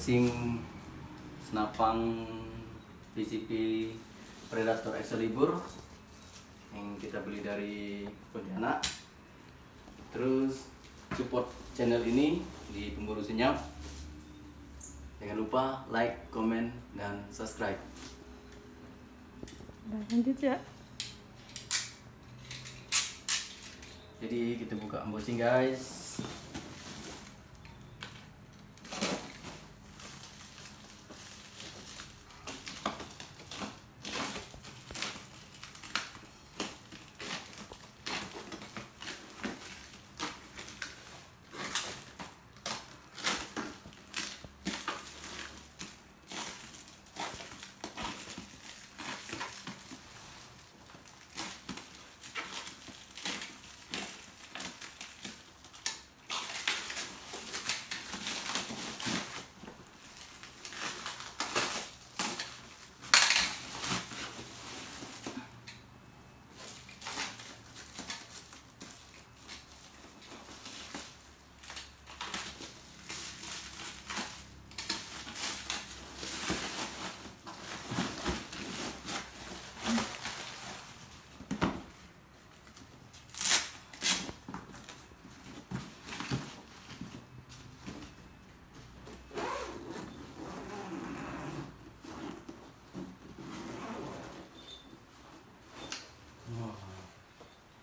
unboxing senapang PCP Predator Excalibur yang kita beli dari Pontianak. Terus support channel ini di Pemburu Senyap. Jangan lupa like, comment, dan subscribe. Lanjut ya. Jadi kita buka unboxing guys.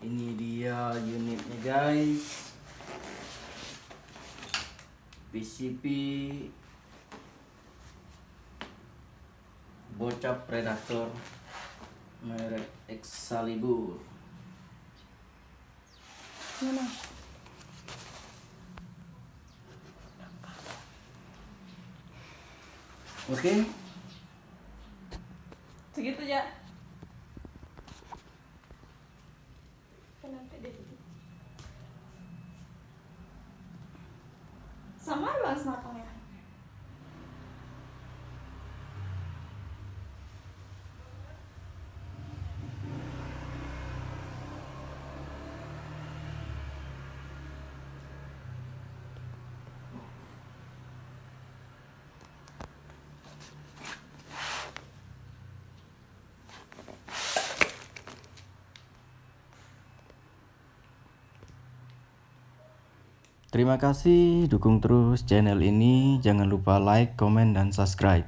Ini dia unitnya guys. PCP bocah Predator merek Excalibur. Mana? Oke. Segitu ya. Sampai deh. Sama luas senapangnya. Terima kasih, dukung terus channel ini. Jangan lupa like, comment, dan subscribe.